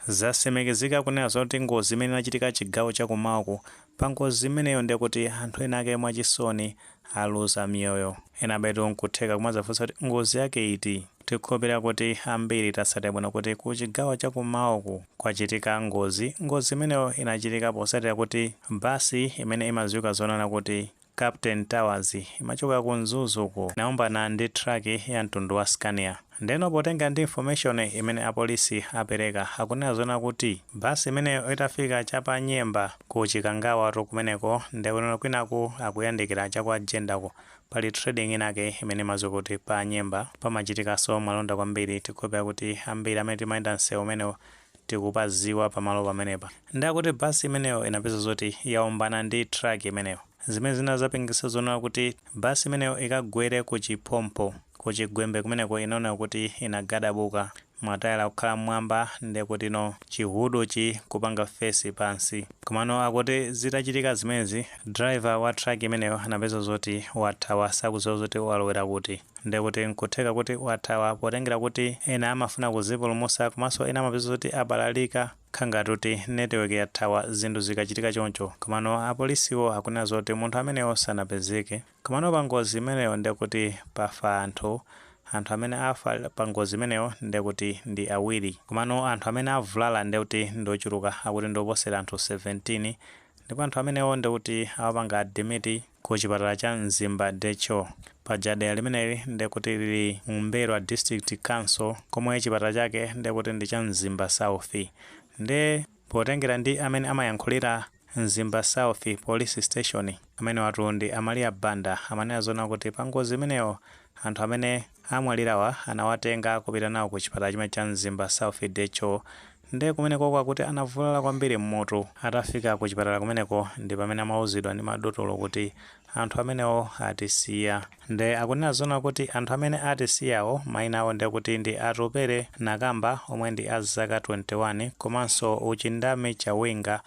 Zasemegezeka kunena zoti ngozi imene inachitika chigawo chakumawako. Pa ngozi imeneyo ndi kuti anthu ena ake mwachisoni aluza miyoyo. Ena beto nkutheka kumazafunsa kuti ngozi yake iti. Tikhopera kuti ambiri tasatira bwino kuti ku chigawo chakumawako kwachitika ngozi imeneyo inachitika posatira kuti basi imene imadziwika zonena kuti Captain Towers imachoka ku Mzuzuko inaombana ndi truck ya mtundu wa Scania. Ndeno potenga ndi information imene apolisi apereka akunena zona kuti basi imeneyo itafika chapa Nyemba ku Chikangawa kumeneko ndekuno kwinaku akuyandikira chakwa Jendako pali trading inake imene mazuka kuti pa Nyemba pamachitikaso malonda kwambiri. Tikhopera kuti ambiri amene timayenda msewu umenewo tikupaziwa pamalo pamenepa. Ndakuti basi imeneyo inapeza zoti yaombana ndi truck imeneyo. Zimene zina zapangitsa zonena kuti basi imeneyo ikagwere ku Chipompo ku Chigwembe kumeneko inaona kuti inagadabuka matayala kukhala mwamba ndekuti no chihudu kupanga fesi pansi. Komano akuti zitachitika zimenezi driver wa truck imeneyo anapeza zoti wathawa sakudziwa zoti walowera kuti. Ndekuti nkutheka kuti wathawa potengera kuti ena amafuna kuzipulumutsa komanso ena amapeza zoti abalalika khangati kuti network yathawa zinthu zikachitika choncho. Komano apolisiwo akunena zoti munthu ameneyo sanapezeke. Komano pa ngozi imeneyo ndekuti pafa anthu amene afa pa ngozi imeneyo ndekuti ndi awiri. Komano anthu amene avulala ndekuti ndochuluka akuti ndoposera anthu 17 ndipo anthu amenewo ndekuti awapanga admit ku chipatala cha Mzimba Decho pa jadela limeneli ndekuti lili Mberwa District Council komwe chipatala chake ndekuti ndi cha Mzimba South. Nde potengera ndi amene amayankhulira Mzimba South Police Station amene watu ndi Amalia Banda amanena zona kuti pa ngozi imeneyo anthu amene amwalirawa anawatenga kupita nawo ku chipatala chimene cha Mzimba South Decho. Nde kumeneko kwakuti anavulala kwambiri mmoto. Atafika ku chipatala kumeneko ndi pamene amauzidwa ndi madotolo kuti anthu amenewo atisiya. Nde akunena zona kuti anthu amene atisiyawo mayina awo ndekuti ndi Atupere Nakamba omwe ndi azaka 21 komanso Uchindami Chawinga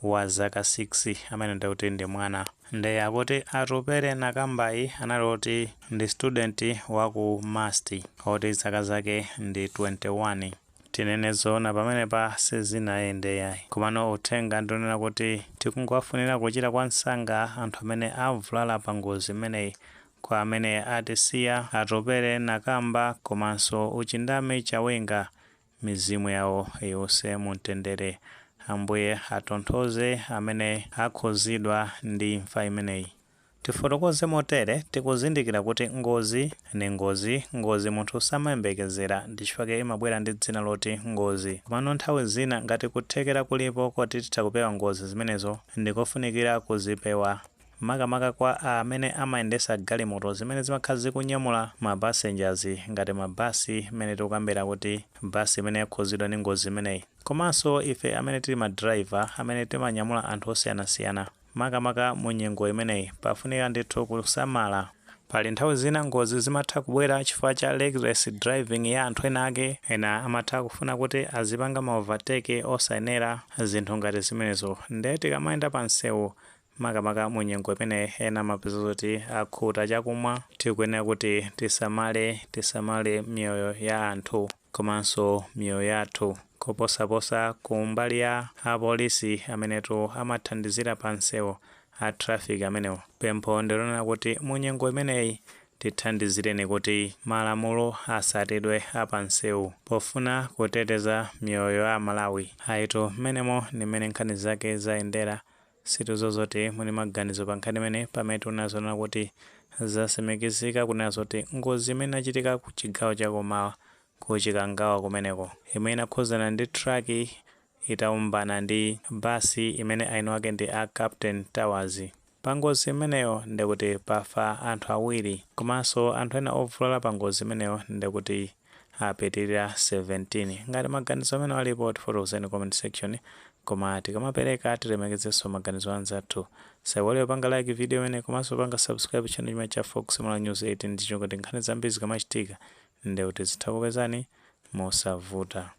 wa zaka 6 amene ndekuti ndi mwana. Nde akuti Atupere Nakambayi analoti ndi student wa ku Masti oti zaka zake ndi 21. Tinene zona pamene pa sizinayende yayi. Komano uthenga ndionena kuti tikungowafunira kuchira kwa msanga anthu amene avulala pa ngozi imeneyi kwa amene atisiya Atupere Nakamba komanso Uchindami Chawinga mizimu yawo yonse mumtendere. Ambuye atonthoze amene akhuzidwa ndi imfa imeneyi. Tifotokoze motere tikuzindikira kuti ngozi ni ngozi munthu samayembekezera ndi chifukwa imabwera ndi dzina loti ngozi. Komano nthawi zina ngati kuthekera kulipo kuti titha kupewa ngozi zimenezo ndikofunikira kuzipewa makamaka kwa amene amayendesa galimoto zimene zimakhala zikunyamula mapassengers ngati mabasi mene tikukambira kuti basi imene yakhuzidwa ndi ngozi imeneyi. Komanso ife amene tili madriver amene timanyamula anthu osiyanasiyana makamaka mu nyengo imeneyi pafunika ndithu kusamala. Pali nthawi zina ngozi zimatha kubwera chifukwa cha reckless driving ya anthu ena ake. Ena amatha kufuna kuti azipanga ma overtake osayenera zinthu ngati zimenezo. Nde tikamayenda pa msewu makamaka mu nyengo imeneyi ena amapeza kuti akhuta chakumwa. Tikuyenera kuti tisamale miyoyo ya anthu komanso miyoyo yathu koposaposa kumbali ya apolisi amenetu amathandizira pa msewu a traffic amenewo. Pempho ndilonena kuti mu nyengo imeneyi tithandizireni kuti malamulo asatidwe apa msewu pofuna kuteteza miyoyo ya Malawi. Aitu menemo ni mene nkhani zake zayendera. Situzo zoti muni maganizo pa nkhani mene pamene tunazona kuti zasemegezeka kunena zoti ngozi imene inachitika ku chigawo chakumawa ku Chikangawa kumeneko imene inakhuzana ndi truck itaombana ndi basi imene aino ake ndi a Captain Towers. Pa ngozi imeneyo ndekuti pafa anthu awiri komanso anthu ena ovulala pa ngozi imeneyo ndekuti apitirira 17. Ngati maganizo amene alipo tifotokozeni comment section, koma tikamapereka tilemekezenso maganizo anzathu. Saiwale panga like video imene komanso panga subscribe channel chimene cha Fox Malawi News 18 ndicho kuti nkhani zambiri zikamachitika ndekuti zitha kupezani mosavuta.